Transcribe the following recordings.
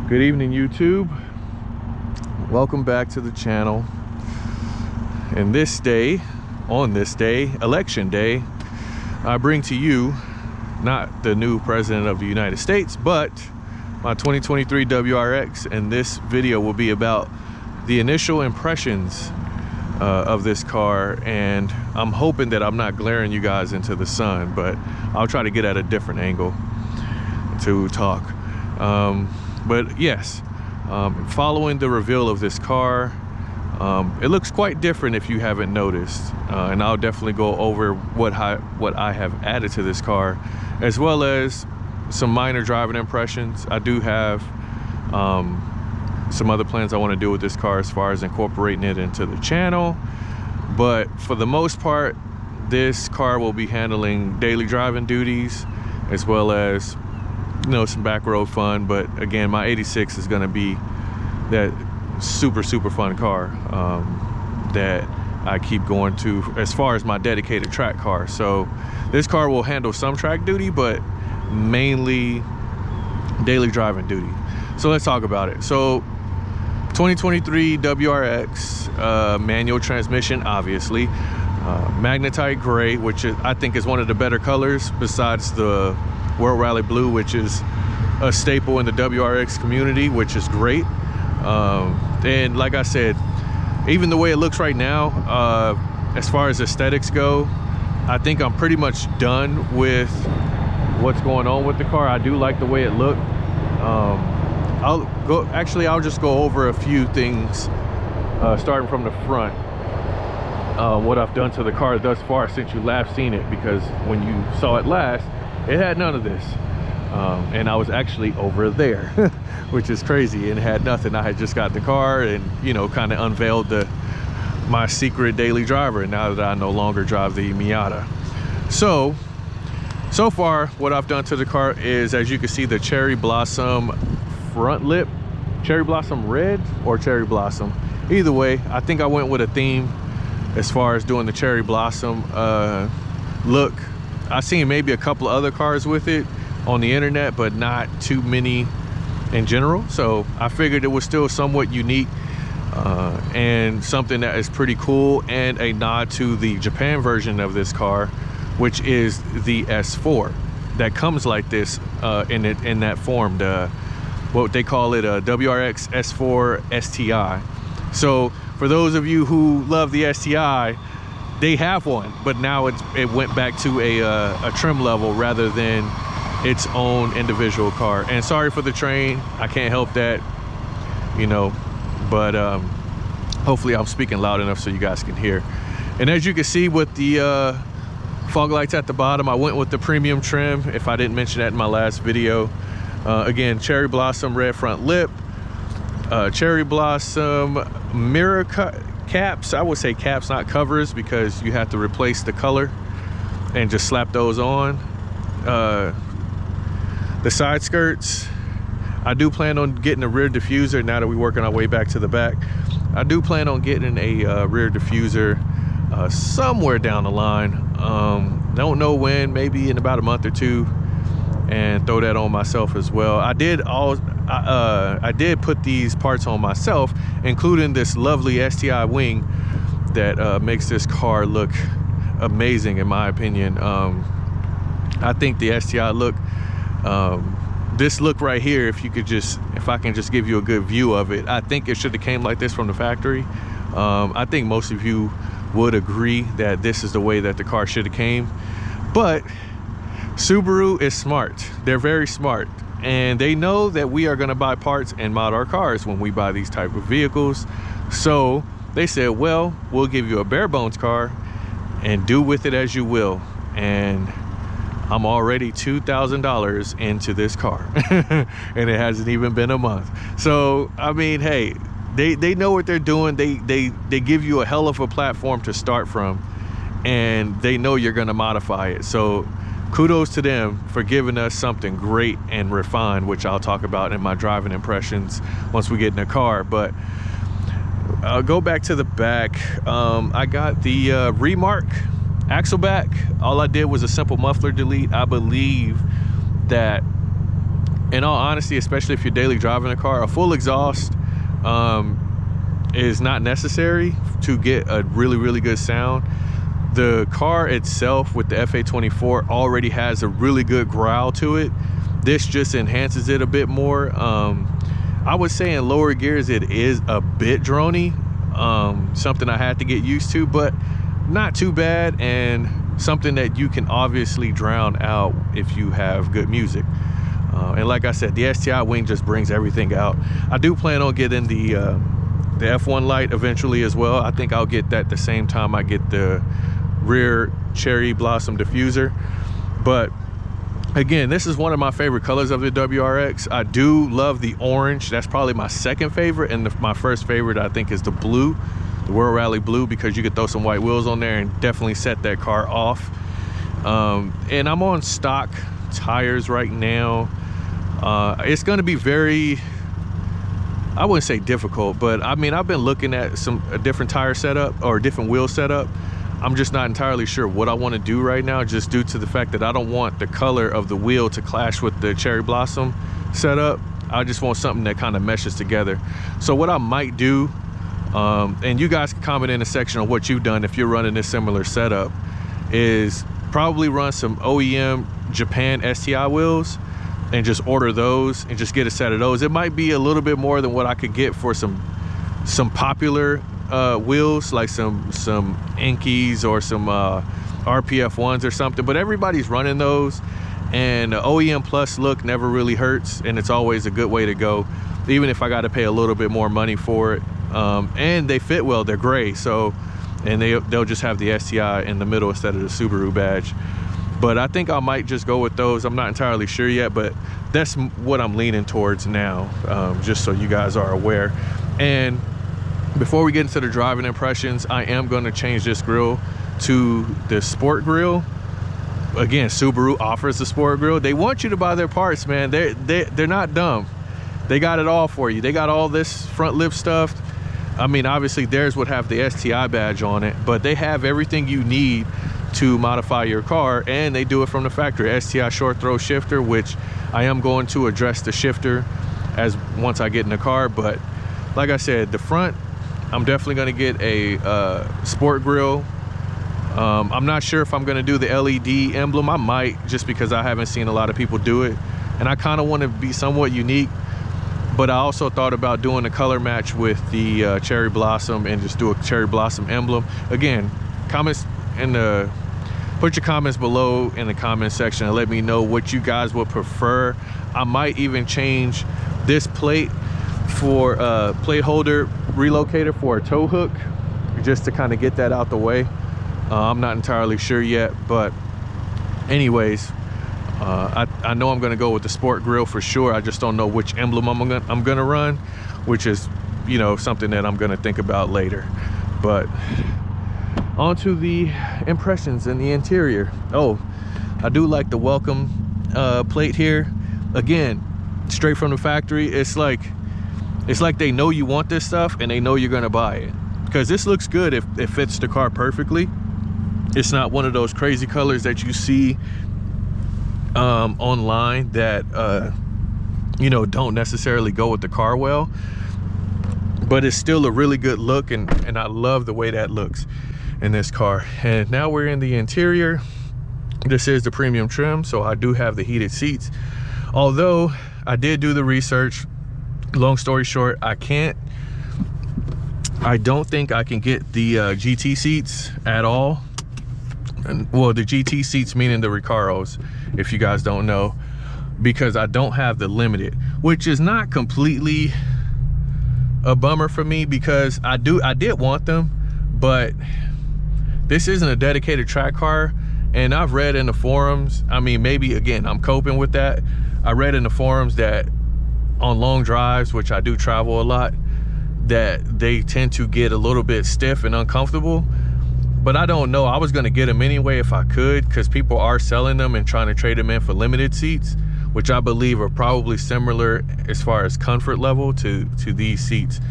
Good evening, YouTube. Welcome back to the channel. And on this day, election day, I bring to you not the new president of the United States, but my 2023 WRX, and this video will be about the initial impressions of this car. And I'm hoping that I'm not glaring you guys into the sun, but I'll try to get at a different angle to talk. But yes, following the reveal of this car, it looks quite different if you haven't noticed, and I'll definitely go over what I have added to this car, as well as some minor driving impressions. I do have some other plans I want to do with this car as far as incorporating it into the channel, but for the most part, this car will be handling daily driving duties as well as, you know, some back road fun. But again, my 86 is going to be that super fun car that I keep going to as far as my dedicated track car. So this car will handle some track duty, but mainly daily driving duty. So let's talk about it. So 2023 WRX, manual transmission, obviously, magnetite gray, which I think is one of the better colors besides the World Rally Blue, which is a staple in the WRX community, which is great. And like I said, even the way it looks right now, as far as aesthetics go, I think I'm pretty much done with what's going on with the car. I do like the way it looked. I'll just go over a few things, starting from the front, what I've done to the car thus far since you last seen it, because when you saw it last, it had none of this, and I was actually over there, which is crazy, and it had nothing. I had just got the car and, you know, kind of unveiled my secret daily driver, and now that I no longer drive the Miata. So far what I've done to the car is, as you can see, the cherry blossom front lip, cherry blossom red or cherry blossom, either way, I think I went with a theme as far as doing the cherry blossom look. I've seen maybe a couple of other cars with it on the internet, but not too many in general. So I figured it was still somewhat unique, and something that is pretty cool, and a nod to the Japan version of this car, which is the S4 that comes like this in that form, what they call it, a WRX S4 STI. So for those of you who love the STI, they have one, but now it went back to a trim level rather than its own individual car. And sorry for the train, I can't help that, you know, but hopefully I'm speaking loud enough so you guys can hear. And as you can see with the fog lights at the bottom, I went with the premium trim, if I didn't mention that in my last video. Again, cherry blossom red front lip, cherry blossom mirror caps. I would say caps, not covers, because you have to replace the color and just slap those on. The side skirts, I do plan on getting a rear diffuser now that we're working our way back to the back. I do plan on getting a rear diffuser somewhere down the line. Don't know when, maybe in about a month or two, and throw that on myself as well. I did put these parts on myself, including this lovely STI wing that makes this car look amazing, in my opinion. I think the STI look, this look right here, if I can just give you a good view of it, I think it should have came like this from the factory. I think most of you would agree that this is the way that the car should have came, but Subaru is smart. They're very smart, and they know that we are going to buy parts and mod our cars when we buy these type of vehicles. So they said, well, we'll give you a bare bones car and do with it as you will. And I'm already $2,000 into this car and it hasn't even been a month. So I mean, hey, they know what they're doing. They give you a hell of a platform to start from, and they know you're going to modify it. So kudos to them for giving us something great and refined, which I'll talk about in my driving impressions once we get in the car. But I'll go back to the back. I got the Remark axle back. All I did was a simple muffler delete. I believe that in all honesty, especially if you're daily driving a car, a full exhaust is not necessary to get a really good sound. The car itself with the FA24 already has a really good growl to it. This just enhances it a bit more. I would say in lower gears it is a bit drony, something I had to get used to, but not too bad, and something that you can obviously drown out if you have good music. And like I said, the STI wing just brings everything out. I do plan on getting the F1 light eventually as well. I think I'll get that the same time I get the rear cherry blossom diffuser. But again, this is one of my favorite colors of the WRX. I do love the orange. That's probably my second favorite, and my first favorite I think is the blue, the World Rally blue, because you could throw some white wheels on there and definitely set that car off. And I'm on stock tires right now. It's going to be very, I wouldn't say difficult, but I mean, I've been looking at a different tire setup or different wheel setup. I'm just not entirely sure what I want to do right now, just due to the fact that I don't want the color of the wheel to clash with the cherry blossom setup. I just want something that kind of meshes together. So what I might do, and you guys can comment in the section on what you've done if you're running this similar setup, is probably run some OEM Japan STI wheels and just order those and just get a set of those. It might be a little bit more than what I could get for some popular wheels, like some Enkeis or some RPF ones or something, but everybody's running those, and the OEM Plus look never really hurts, and it's always a good way to go, even if I got to pay a little bit more money for it. And they fit well, they're gray, so, and they'll just have the STI in the middle instead of the Subaru badge. But I think I might just go with those. I'm not entirely sure yet, but that's what I'm leaning towards now, just so you guys are aware. And before we get into the driving impressions, I am going to change this grill to the Sport Grill. Again, Subaru offers the Sport Grill. They want you to buy their parts, man. They're not dumb. They got it all for you. They got all this front lip stuff. I mean, obviously theirs would have the STI badge on it, but they have everything you need to modify your car, and they do it from the factory. STI short throw shifter, which I am going to address the shifter once I get in the car. But like I said, the front, I'm definitely going to get a Sport Grill. I'm not sure if I'm going to do the LED emblem. I might, just because I haven't seen a lot of people do it, and I kind of want to be somewhat unique. But I also thought about doing a color match with the cherry blossom and just do a cherry blossom emblem. Again, comments put your comments below in the comment section and let me know what you guys would prefer. I might even change this plate for a plate holder relocator for a tow hook, just to kind of get that out the way. I'm not entirely sure yet, but anyways, I know I'm going to go with the Sport Grill for sure. I just don't know which emblem I'm gonna run, which is, you know, something that I'm going to think about later. But on to the impressions in the interior. Oh, I do like the welcome plate here. Again, straight from the factory. It's like they know you want this stuff and they know you're gonna buy it, because this looks good if it fits the car perfectly. It's not one of those crazy colors that you see online that you know, don't necessarily go with the car well, but it's still a really good look, and I love the way that looks in this car. And now we're in the interior. This is the premium trim, so I do have the heated seats, although I did do the research. Long story short, I don't think I can get the GT seats at all. Well, the GT seats meaning the Recaros, if you guys don't know, because I don't have the limited, which is not completely a bummer for me, because I did want them, but this isn't a dedicated track car. And I've read in the forums, I mean, maybe again I'm coping with that. I read in the forums that on long drives, which I do travel a lot, that they tend to get a little bit stiff and uncomfortable. But I don't know, I was gonna get them anyway if I could, because people are selling them and trying to trade them in for limited seats, which I believe are probably similar as far as comfort level to these seats,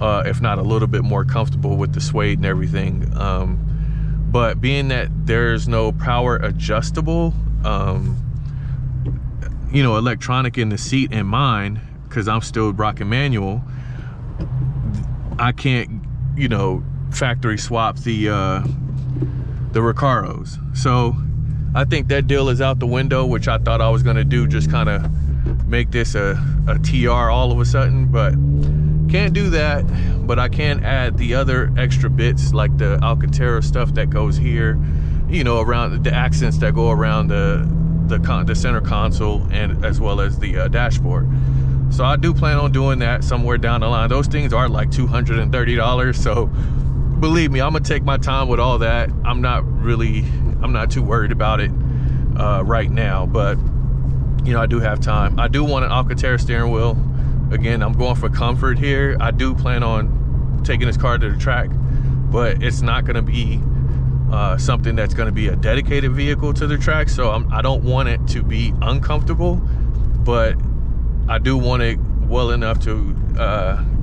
if not a little bit more comfortable with the suede and everything. But being that there's no power adjustable, you know, electronic in the seat in mine, because I'm still rocking manual, I can't, you know, factory swap the Recaros. So I think that deal is out the window, which I thought I was gonna do, just kind of make this a TR all of a sudden, but can't do that. But I can add the other extra bits, like the Alcantara stuff that goes here, you know, around the accents that go around the center console, and as well as the dashboard. So I do plan on doing that somewhere down the line. Those things are like $230, so believe me, I'm gonna take my time with all that. I'm not too worried about it right now, but you know, I do have time. I do want an Alcantara steering wheel. Again, I'm going for comfort here. I do plan on taking this car to the track, but it's not gonna be something that's gonna be a dedicated vehicle to the track. So I don't want it to be uncomfortable, but I do want it well enough to,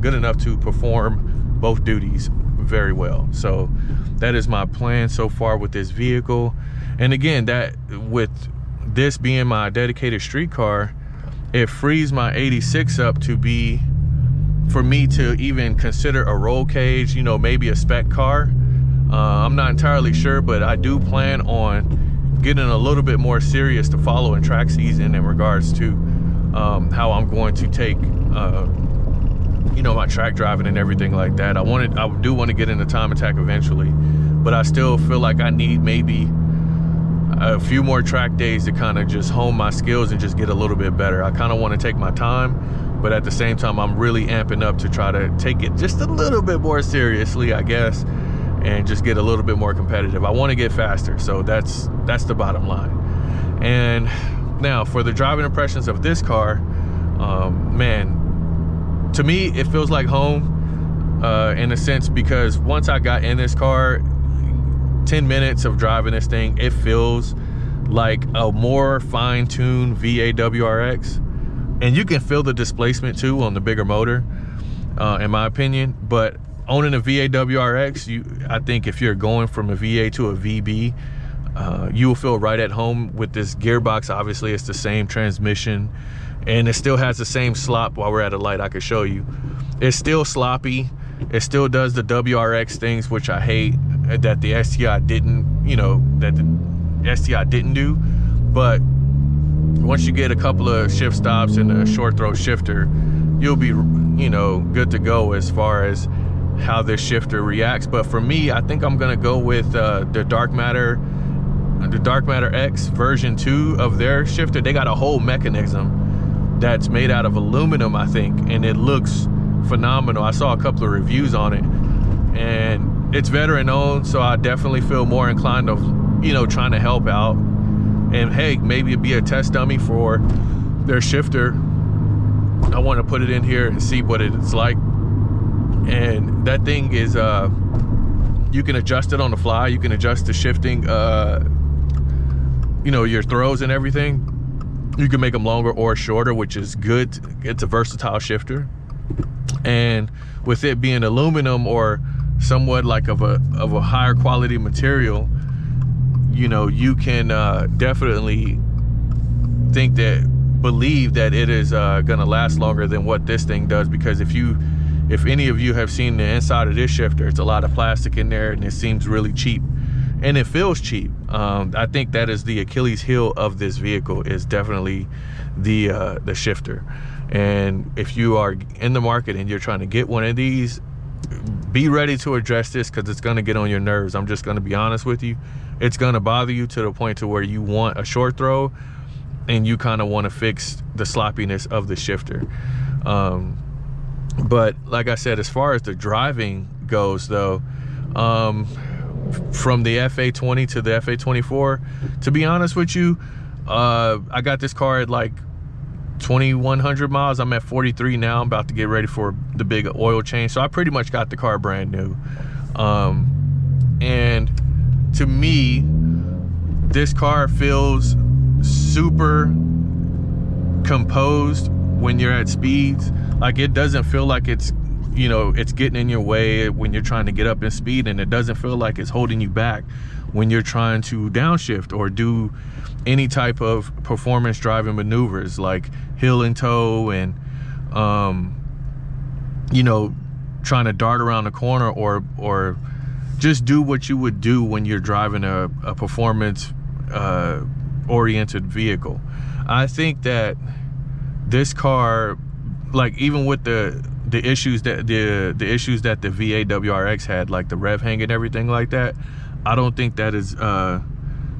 good enough to perform both duties very well. So that is my plan so far with this vehicle. And again, that with this being my dedicated street car, it frees my 86 up to be, for me to even consider a roll cage, you know, maybe a spec car. I'm not entirely sure, but I do plan on getting a little bit more serious to follow in track season in regards to how I'm going to take you know, my track driving and everything like that. I do want to get into time attack eventually, but I still feel like I need maybe a few more track days to kind of just hone my skills and just get a little bit better. I kind of want to take my time, but at the same time, I'm really amping up to try to take it just a little bit more seriously, I guess, and just get a little bit more competitive. I want to get faster, so that's the bottom line. And now for the driving impressions of this car, man, to me, it feels like home in a sense, because once I got in this car, 10 minutes of driving this thing, it feels like a more fine-tuned V8 WRX. And you can feel the displacement too on the bigger motor, in my opinion. But owning a V8 WRX, I think if you're going from a V8 to a VB, you will feel right at home with this gearbox. Obviously, it's the same transmission, and it still has the same slop. While we're at a light, I could show you. It's still sloppy. It still does the WRX things, which I hate, that the STI didn't, you know, that the STI didn't do. But once you get a couple of shift stops and a short throw shifter, you'll be, you know, good to go as far as how this shifter reacts. But for me, I think I'm gonna go with the Dark Matter X version 2 of their shifter. They got a whole mechanism that's made out of aluminum, I think, and it looks phenomenal. I saw a couple of reviews on it, and it's veteran owned, so I definitely feel more inclined of, you know, trying to help out. And hey, maybe it'd be a test dummy for their shifter. I want to put it in here and see what it's like. And that thing is, you can adjust it on the fly. You can adjust the shifting, you know, your throws and everything. You can make them longer or shorter, which is good. It's a versatile shifter. And with it being aluminum, or somewhat like of a higher quality material, you know, you can definitely believe that it is gonna last longer than what this thing does. Because if any of you have seen the inside of this shifter, it's a lot of plastic in there, and it seems really cheap, and it feels cheap. I think that is the Achilles heel of this vehicle, is definitely the shifter. And if you are in the market and you're trying to get one of these, be ready to address this, because it's going to get on your nerves. I'm just going to be honest with you. It's going to bother you to the point to where you want a short throw, and you kind of want to fix the sloppiness of the shifter. But like I said, as far as the driving goes though, from the FA20 to the FA24, to be honest with you, I got this car at like 2,100 miles. I'm at 43 now. I'm about to get ready for the big oil change, so I pretty much got the car brand new. And to me, this car feels super composed when you're at speeds. Like, it doesn't feel like it's you know, it's getting in your way when you're trying to get up in speed, and it doesn't feel like it's holding you back when you're trying to downshift or do any type of performance driving maneuvers like heel and toe, and you know, trying to dart around the corner, or just do what you would do when you're driving a performance oriented vehicle. I think that this car, like, even with the issues that the issues that the V8 WRX had, like the rev hang and everything like that, I don't think that is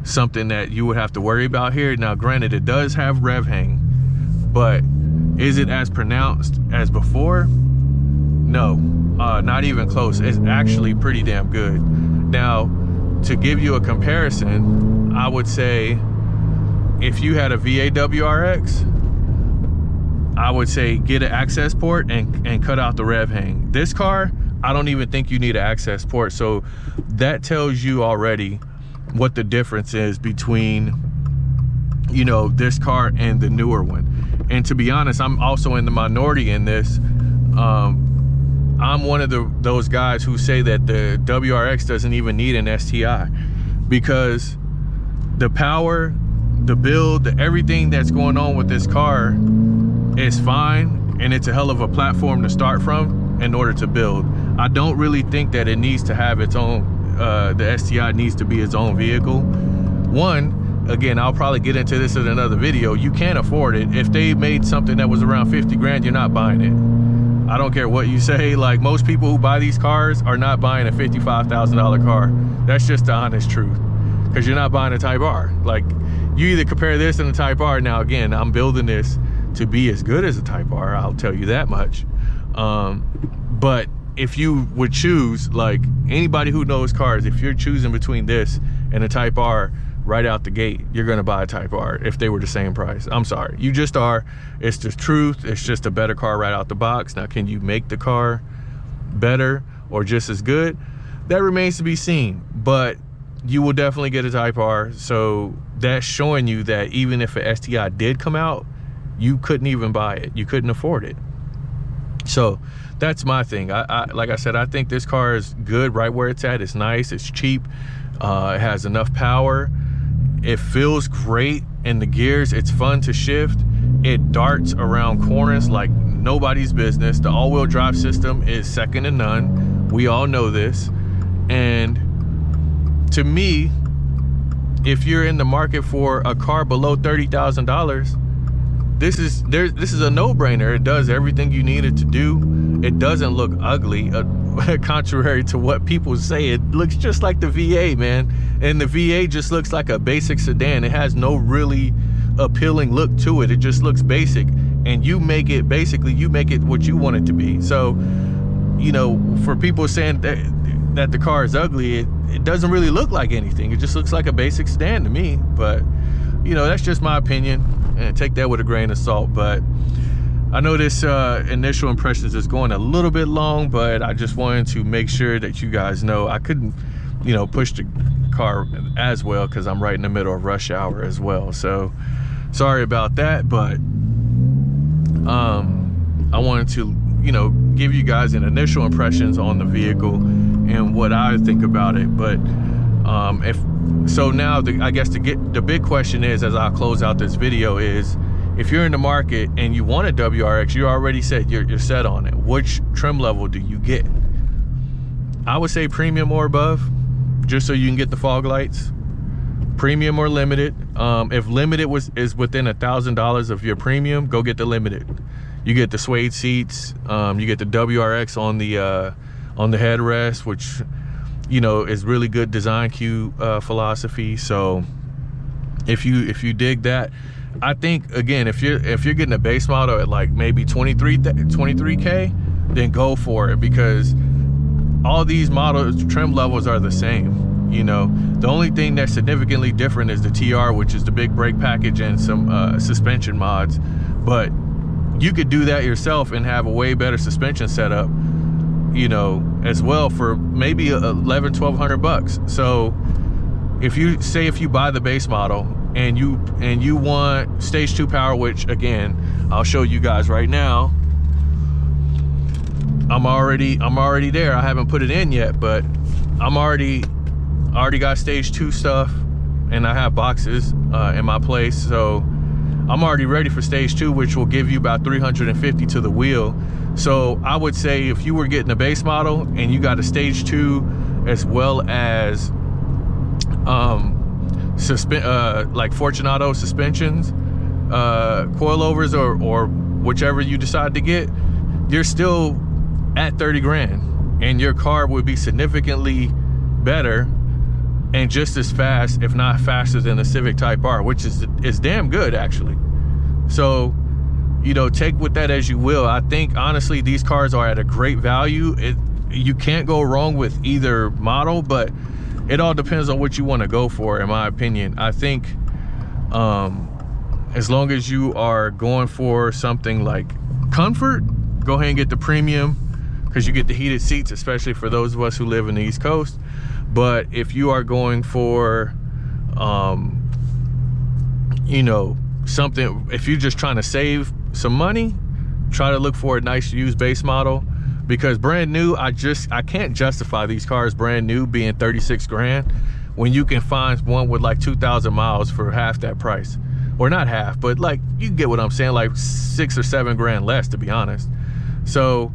something that you would have to worry about here. Now granted, it does have rev hang, but is it as pronounced as before? No, not even close. It's actually pretty damn good. Now, to give you a comparison, I would say if you had a V8 WRX, I would say get an access port and cut out the rev hang. This car, I don't even think you need an access port. So that tells you already what the difference is between, you know, this car and the newer one. And to be honest, I'm also in the minority in this. I'm one of those guys who say that the WRX doesn't even need an STI, because the power, the build, everything that's going on with this car is fine, and it's a hell of a platform to start from in order to build. I don't really think that it needs to have its own, the STI needs to be its own vehicle. One, again, I'll probably get into this in another video, you can't afford it. If they made something that was around 50 grand, you're not buying it. I don't care what you say. Like, most people who buy these cars are not buying a $55,000 car. That's just the honest truth, because you're not buying a Type R. Like, you either compare this and a Type R. Now again, I'm building this to be as good as a Type R, I'll tell you that much. But if you would choose, like, anybody who knows cars, if you're choosing between this and a Type R right out the gate, you're gonna buy a Type R if they were the same price. I'm sorry, you just are. It's the truth. It's just a better car right out the box. Now, can you make the car better or just as good? That remains to be seen, but you will definitely get a Type R. So that's showing you that even if an STI did come out, you couldn't even buy it. You couldn't afford it. So that's my thing. I like I said, I think this car is good right where it's at. It's nice, it's cheap, it has enough power, it feels great in the gears, it's fun to shift, it darts around corners like nobody's business. The all-wheel drive system is second to none. We all know this. And to me, if you're in the market for a car below $30,000, this is a no-brainer. It does everything you need it to do. It doesn't look ugly, contrary to what people say. It looks just like the V8, man. And the V8 just looks like a basic sedan. It has no really appealing look to it. It just looks basic. And you make it, basically, you make it what you want it to be. So, you know, for people saying that the car is ugly, it doesn't really look like anything. It just looks like a basic sedan to me. But, you know, that's just my opinion, and take that with a grain of salt. But I know this initial impressions is going a little bit long, but I just wanted to make sure that you guys know I couldn't, you know, push the car as well because I'm right in the middle of rush hour as well. So sorry about that, but I wanted to, you know, give you guys an initial impressions on the vehicle and what I think about it. But if so, now I guess the big question is, as I close out this video, is if you're in the market and you want a WRX, you already said you're set on it. Which trim level do you get? I would say premium or above, just so you can get the fog lights. Premium or limited. If limited is within $1,000 of your premium, go get the limited. You get the suede seats. You get the WRX on the headrest, which, you know, is really good design cue philosophy. So if you dig that, I think, again, if you're getting a base model at like maybe 23K, then go for it, because all these models trim levels are the same. You know, the only thing that's significantly different is the TR, which is the big brake package and some suspension mods. But you could do that yourself and have a way better suspension setup, you know, as well, for maybe $1,100-1,200 bucks. So if you buy the base model and you want stage 2 power, which again I'll show you guys right now, I'm already there. I haven't put it in yet, but I already got stage 2 stuff, and I have boxes in my place, so I'm already ready for stage 2, which will give you about 350 to the wheel. So I would say if you were getting a base model and you got a stage 2 as well as like Fortunato suspensions, coilovers, or whichever you decide to get, you're still at 30 grand, and your car would be significantly better and just as fast, if not faster, than the Civic Type R, which is damn good actually. So, you know, take with that as you will. I think honestly these cars are at a great value. You can't go wrong with either model, but it all depends on what you want to go for, in my opinion. I think as long as you are going for something like comfort, go ahead and get the premium, because you get the heated seats, especially for those of us who live in the East Coast. But if you are going for you know, something, if you're just trying to save some money, try to look for a nice used base model, because brand new, I can't justify these cars brand new being 36 grand when you can find one with like 2,000 miles for half that price. Or not half, but like, you get what I'm saying, like 6 or 7 grand less, to be honest. So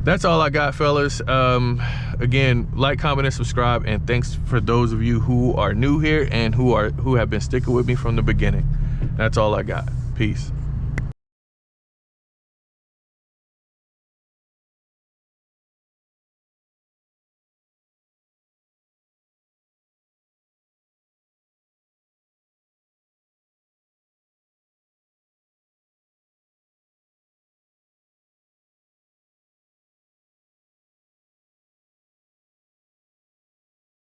that's all I got, fellas. Again, like, comment, and subscribe, and thanks for those of you who are new here and who have been sticking with me from the beginning. That's all I got. Peace.